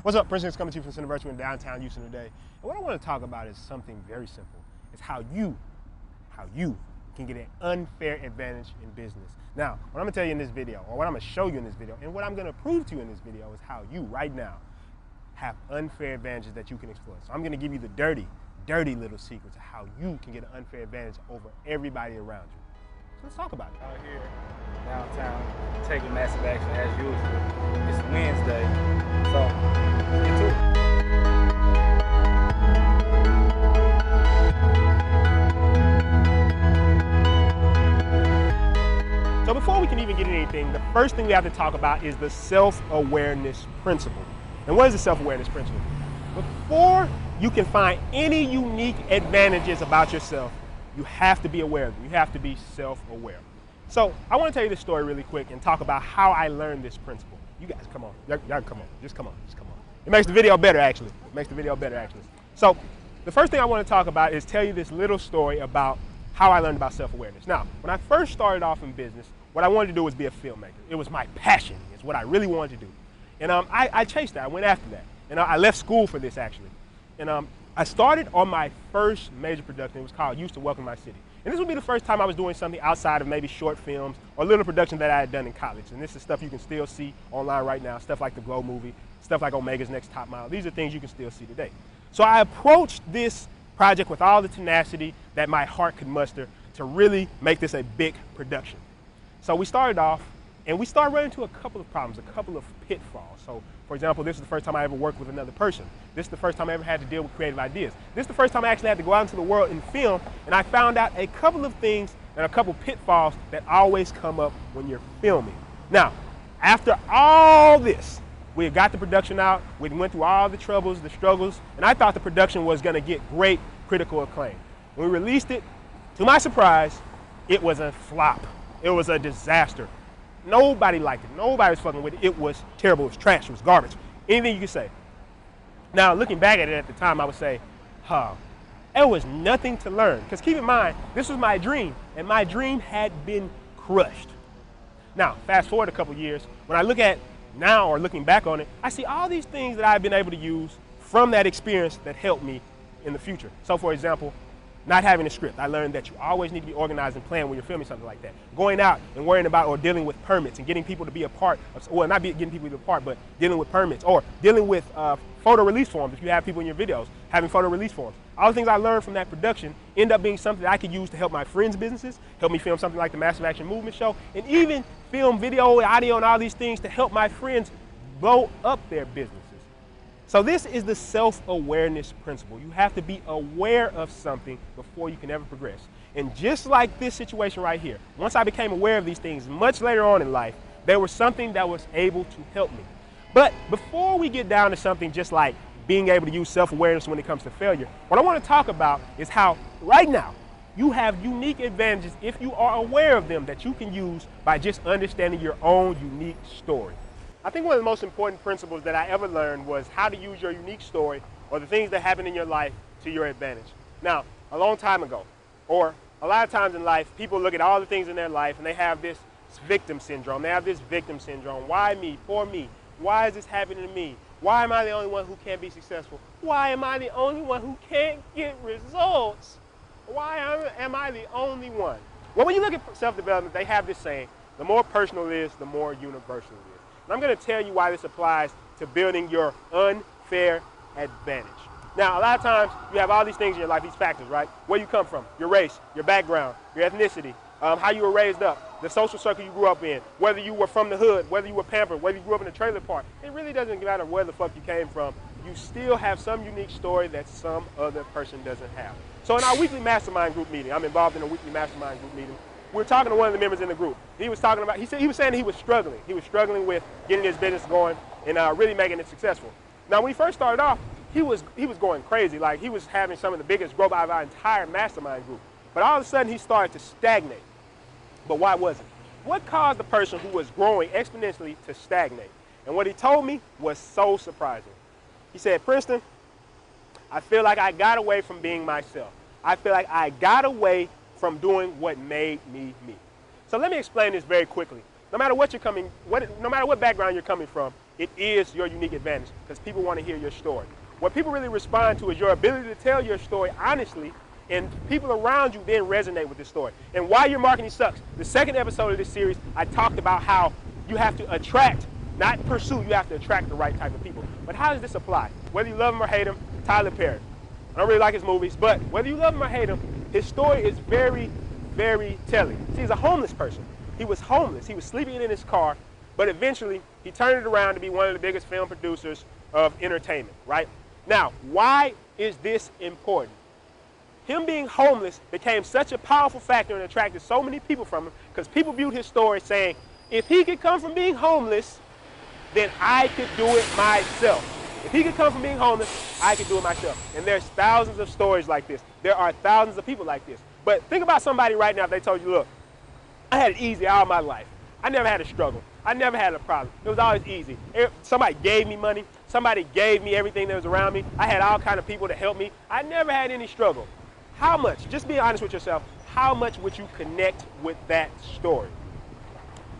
What's up, Princetonhicks coming to you from Center Virtual in downtown Houston today. And what I want to talk about is something very simple. It's how you can get an unfair advantage in business. Now, what I'm going to tell you in this video, or what I'm going to show you in this video, and what I'm going to prove to you in this video is how you, right now, have unfair advantages that you can exploit. So I'm going to give you the dirty little secrets of how you can get an unfair advantage over everybody around you. So let's talk about it. Out here, downtown, taking massive action as usual. It's Wednesday, so let's get to it. So before we can even get into anything, the first thing we have to talk about is the self-awareness principle. And what is the self-awareness principle? Before you can find any unique advantages about yourself, you have to be aware of them. You have to be self-aware. So I want to tell you this story really quick and talk about how I learned this principle. You guys, come on. Y'all come on. Just come on. It makes the video better, actually. So the first thing I want to talk about is tell you this little story about how I learned about self-awareness. Now, when I first started off in business, what I wanted to do was be a filmmaker. It was my passion. It's what I really wanted to do. And I chased that. I went after that. And I left school for this, actually. And I started on my first major production. It was called Used to Welcome My City. And this would be the first time I was doing something outside of maybe short films or little production that I had done in college. And this is stuff you can still see online right now, stuff like the Glow movie, stuff like Omega's Next Top Mile. These are things you can still see today. So I approached this project with all the tenacity that my heart could muster to really make this a big production. So we started off, and we started running into a couple of problems, a couple of pitfalls. So, for example, this is the first time I ever worked with another person. This is the first time I ever had to deal with creative ideas. This is the first time I actually had to go out into the world and film, and I found out a couple of things and a couple pitfalls that always come up when you're filming. Now, after all this, we got the production out, we went through all the troubles, the struggles, and I thought the production was gonna get great critical acclaim. When we released it, to my surprise, it was a flop. It was a disaster. Nobody liked it. Nobody was fucking with it. It was terrible. It was trash. It was garbage. Anything you could say. Now, looking back at it at the time, I would say, there was nothing to learn. Because keep in mind, this was my dream, and my dream had been crushed. Now, fast forward a couple years, when I look at now or looking back on it, I see all these things that I've been able to use from that experience that helped me in the future. So, for example, not having a script. I learned that you always need to be organized and planned when you're filming something like that. Going out and worrying about or dealing with permits and getting people to be a part of, well, not getting people to be a part, but dealing with permits or dealing with photo release forms. If you have people in your videos, having photo release forms. All the things I learned from that production end up being something that I could use to help my friends' businesses, help me film something like the Massive Action Movement Show, and even film video, audio, and all these things to help my friends blow up their businesses. So this is the self-awareness principle. You have to be aware of something before you can ever progress. And just like this situation right here, once I became aware of these things much later on in life, there was something that was able to help me. But before we get down to something just like being able to use self-awareness when it comes to failure, what I want to talk about is how right now you have unique advantages if you are aware of them that you can use by just understanding your own unique story. I think one of the most important principles that I ever learned was how to use your unique story or the things that happen in your life to your advantage. Now, a long time ago, or a lot of times in life, people look at all the things in their life and they have this victim syndrome. They have this victim syndrome. Why me? Poor me. Why is this happening to me? Why am I the only one who can't be successful? Why am I the only one who can't get results? Why am I the only one? Well, when you look at self-development, they have this saying, the more personal it is, the more universal it is. And I'm going to tell you why this applies to building your unfair advantage. Now, a lot of times you have all these things in your life, these factors, right? Where you come from, your race, your background, your ethnicity, how you were raised up, the social circle you grew up in, whether you were from the hood, whether you were pampered, whether you grew up in a trailer park. It really doesn't matter where the fuck you came from. You still have some unique story that some other person doesn't have. So in our weekly mastermind group meeting, I'm involved in a weekly mastermind group meeting. We were talking to one of the members in the group. He was talking about, he was saying he was struggling. He was struggling with getting his business going and really making it successful. Now, when he first started off, he was going crazy. Like, he was having some of the biggest growth out of our entire mastermind group. But all of a sudden, he started to stagnate. But why was it? What caused the person who was growing exponentially to stagnate? And what he told me was so surprising. He said, Princeton, I feel like I got away from being myself. I feel like I got away from doing what made me me. So let me explain this very quickly. No matter what background you're coming from, it is your unique advantage because people want to hear your story. What people really respond to is your ability to tell your story honestly, and people around you then resonate with the story. And why your marketing sucks. The second episode of this series, I talked about how you have to attract, not pursue, you have to attract the right type of people. But how does this apply? Whether you love him or hate him, Tyler Perry. I don't really like his movies, but whether you love him or hate him, his story is very, very telling. See, he's a homeless person. He was homeless. He was sleeping in his car, but eventually he turned it around to be one of the biggest film producers of entertainment, right? Now, why is this important? Him being homeless became such a powerful factor and attracted so many people from him because people viewed his story saying, if he could come from being homeless, then I could do it myself. If he could come from being homeless, I could do it myself. And there's thousands of stories like this. There are thousands of people like this. But think about somebody right now if they told you, look, I had it easy all my life. I never had a struggle. I never had a problem. It was always easy. Somebody gave me money. Somebody gave me everything that was around me. I had all kinds of people to help me. I never had any struggle. How much, just be honest with yourself, how much would you connect with that story?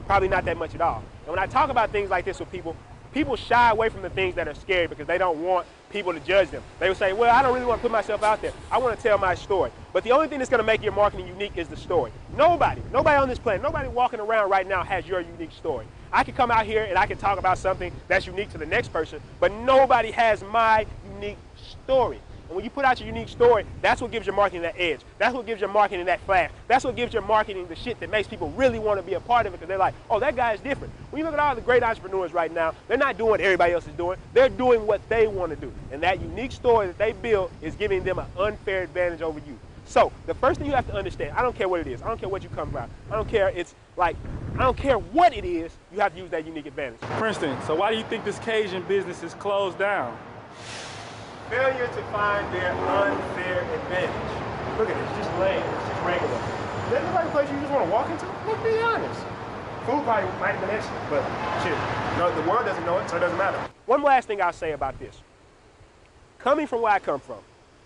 Probably not that much at all. And when I talk about things like this with people, people shy away from the things that are scary because they don't want people to judge them. They will say, well, I don't really want to put myself out there. I want to tell my story. But the only thing that's going to make your marketing unique is the story. Nobody on this planet, nobody walking around right now has your unique story. I can come out here and I can talk about something that's unique to the next person, but nobody has my unique story. And when you put out your unique story, that's what gives your marketing that edge. That's what gives your marketing that flash. That's what gives your marketing the shit that makes people really want to be a part of it because they're like, oh, that guy is different. When you look at all the great entrepreneurs right now, they're not doing what everybody else is doing. They're doing what they want to do. And that unique story that they build is giving them an unfair advantage over you. So the first thing you have to understand, I don't care what it is. I don't care what you come from. I don't care. I don't care what it is. You have to use that unique advantage. Princeton, so why do you think this Cajun business is closed down? Failure to find their unfair advantage. Look at it, it's just lame, it's just regular. Is that the right place you just want to walk into? Let's be honest. Food probably might have been excellent, but shit, the world doesn't know it, so it doesn't matter. One last thing I'll say about this. Coming from where I come from,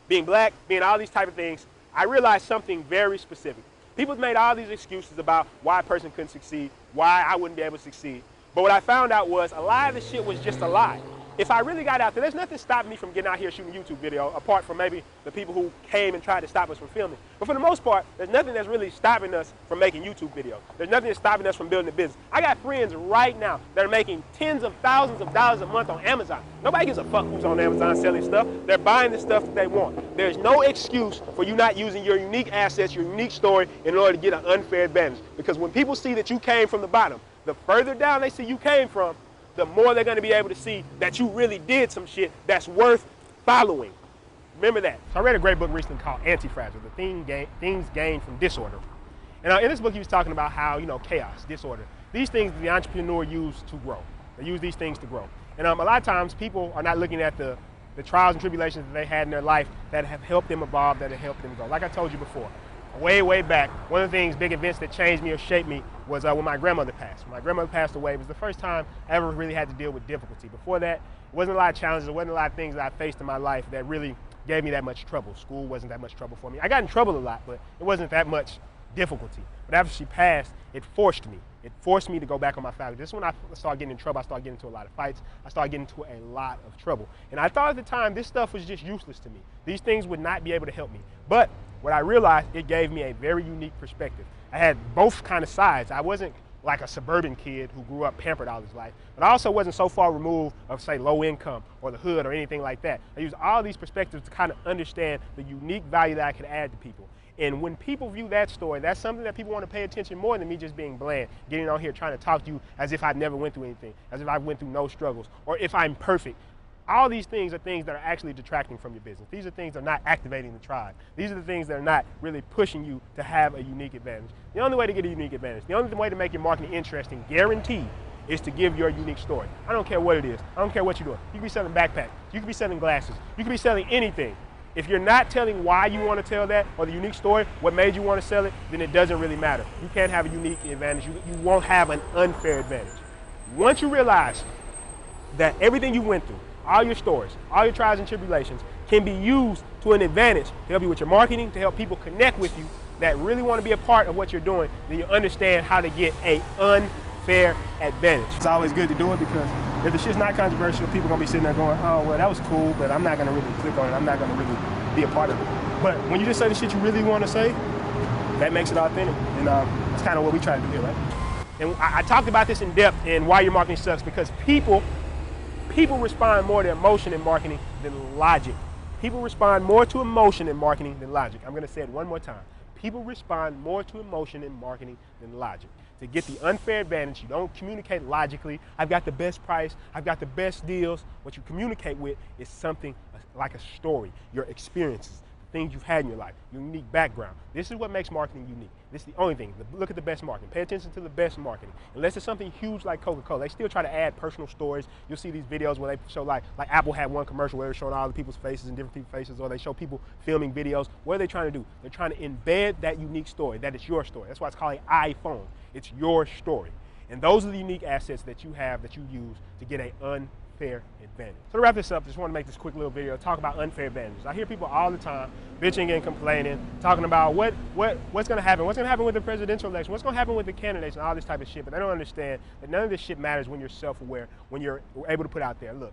being black, being all these type of things, I realized something very specific. People made all these excuses about why a person couldn't succeed, why I wouldn't be able to succeed. But what I found out was a lot of the shit was just a lie. If I really got out there, there's nothing stopping me from getting out here shooting a YouTube video, apart from maybe the people who came and tried to stop us from filming. But for the most part, there's nothing that's really stopping us from making YouTube videos. There's nothing that's stopping us from building a business. I got friends right now that are making tens of thousands of dollars a month on Amazon. Nobody gives a fuck who's on Amazon selling stuff. They're buying the stuff that they want. There's no excuse for you not using your unique assets, your unique story, in order to get an unfair advantage. Because when people see that you came from the bottom, the further down they see you came from, the more they're going to be able to see that you really did some shit that's worth following. Remember that. So I read a great book recently called Antifragile, the things gained from disorder. And in this book he was talking about how, chaos, disorder, these things the entrepreneur used to grow. They use these things to grow. And a lot of times people are not looking at the trials and tribulations that they had in their life that have helped them evolve, that have helped them grow. Like I told you before, way, way back, one of the things, big events that changed me or shaped me was when my grandmother passed. When my grandmother passed away, it was the first time I ever really had to deal with difficulty. Before that, it wasn't a lot of challenges, there wasn't a lot of things that I faced in my life that really gave me that much trouble. School wasn't that much trouble for me. I got in trouble a lot, but it wasn't that much difficulty. But after she passed, it forced me. It forced me to go back on my family. This is when I started getting in trouble. I started getting into a lot of fights. I started getting into a lot of trouble. And I thought at the time this stuff was just useless to me. These things would not be able to help me. But what I realized, it gave me a very unique perspective. I had both kind of sides. I wasn't like a suburban kid who grew up pampered all his life, but I also wasn't so far removed of, say, low income or the hood or anything like that. I used all these perspectives to kind of understand the unique value that I could add to people. And when people view that story, that's something that people want to pay attention more than me just being bland, getting on here trying to talk to you as if I never went through anything, as if I went through no struggles, or if I'm perfect. All these things are things that are actually detracting from your business. These are things that are not activating the tribe. These are the things that are not really pushing you to have a unique advantage. The only way to get a unique advantage, the only way to make your marketing interesting, guaranteed, is to give your unique story. I don't care what it is. I don't care what you're doing. You could be selling backpacks. You could be selling glasses. You could be selling anything. If you're not telling why you want to tell that or the unique story, what made you want to sell it, then it doesn't really matter. You can't have a unique advantage. You won't have an unfair advantage. Once you realize that everything you went through, all your stories, all your trials and tribulations can be used to an advantage to help you with your marketing, to help people connect with you that really want to be a part of what you're doing, then you understand how to get an unfair advantage. It's always good to do it because If the shit's not controversial, people are gonna be sitting there going, oh, well, that was cool, but I'm not gonna really click on it. I'm not gonna really be a part of it. But when you just say the shit you really wanna say, that makes it authentic. And that's kind of what we try to do here, right? And I talked about this in depth in Why Your Marketing Sucks, because people respond more to emotion in marketing than logic. People respond more to emotion in marketing than logic. I'm gonna say it one more time. People respond more to emotion in marketing than logic. To get the unfair advantage, you don't communicate logically. I've got the best price, I've got the best deals. What you communicate with is something like a story, your experiences, things you've had in your life, your unique background. This is what makes marketing unique. This is the only thing. Look at the best marketing. Pay attention to the best marketing. Unless it's something huge like Coca-Cola, they still try to add personal stories. You'll see these videos where they show like Apple had one commercial where they're showing all the people's faces and different people's faces, or they show people filming videos. What are they trying to do? They're trying to embed that unique story, that it's your story. That's why it's called an iPhone. It's your story. And those are the unique assets that you have, that you use to get an unfair advantage. So to wrap this up, just want to make this quick little video, talk about unfair advantages. I hear people all the time bitching and complaining, talking about what's going to happen. What's going to happen with the presidential election? What's going to happen with the candidates and all this type of shit? But they don't understand that none of this shit matters when you're self-aware, when you're able to put out there, look,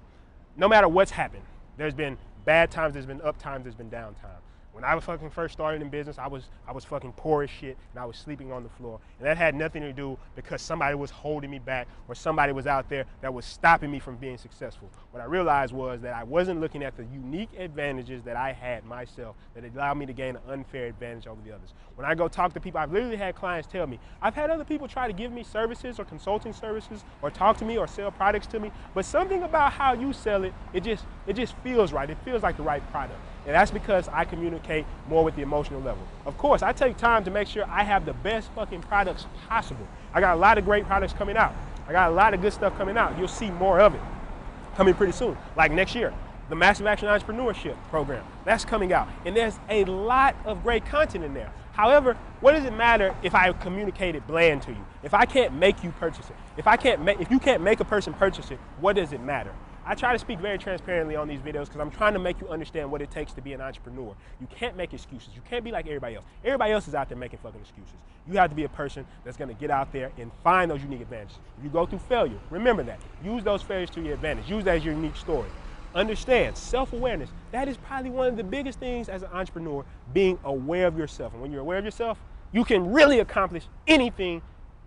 no matter what's happened, there's been bad times, there's been up times, there's been down times. When I was fucking first started in business, I was fucking poor as shit, and I was sleeping on the floor. And that had nothing to do because somebody was holding me back or somebody was out there that was stopping me from being successful. What I realized was that I wasn't looking at the unique advantages that I had myself that allowed me to gain an unfair advantage over the others. When I go talk to people, I've literally had clients tell me, I've had other people try to give me services or consulting services or talk to me or sell products to me, but something about how you sell it, it just feels right. It feels like the right product. And that's because I communicate more with the emotional level. Of course, I take time to make sure I have the best fucking products possible. I got a lot of great products coming out. I got a lot of good stuff coming out. You'll see more of it coming pretty soon. Like next year, the Massive Action Entrepreneurship Program, that's coming out. And there's a lot of great content in there. However, what does it matter if I communicate it bland to you? If I can't make you purchase it, if you can't make a person purchase it, what does it matter? I try to speak very transparently on these videos because I'm trying to make you understand what it takes to be an entrepreneur. You can't make excuses. You can't be like everybody else. Everybody else is out there making fucking excuses. You have to be a person that's going to get out there and find those unique advantages. If you go through failure, remember that. Use those failures to your advantage. Use that as your unique story. Understand, self-awareness, that is probably one of the biggest things as an entrepreneur, being aware of yourself. And when you're aware of yourself, you can really accomplish anything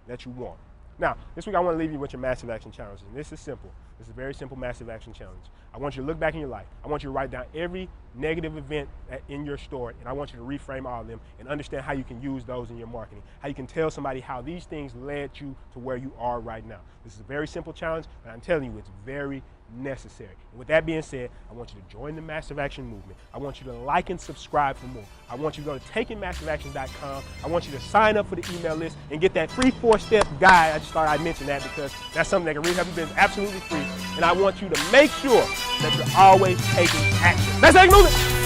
that you want. Now, this week I want to leave you with your massive action challenges. And this is simple. This is a very simple massive action challenge. I want you to look back in your life. I want you to write down every negative event in your story, and I want you to reframe all of them and understand how you can use those in your marketing, how you can tell somebody how these things led you to where you are right now. This is a very simple challenge, but I'm telling you, it's very necessary. And with that being said, I want you to join the Massive Action movement. I want you to like and subscribe for more. I want you to go to takingmassiveaction.com. I want you to sign up for the email list and get that free 4-step guide. I just thought I'd mention that because that's something that can really help you. It's absolutely free. And I want you to make sure that you're always taking action. Let's take movement.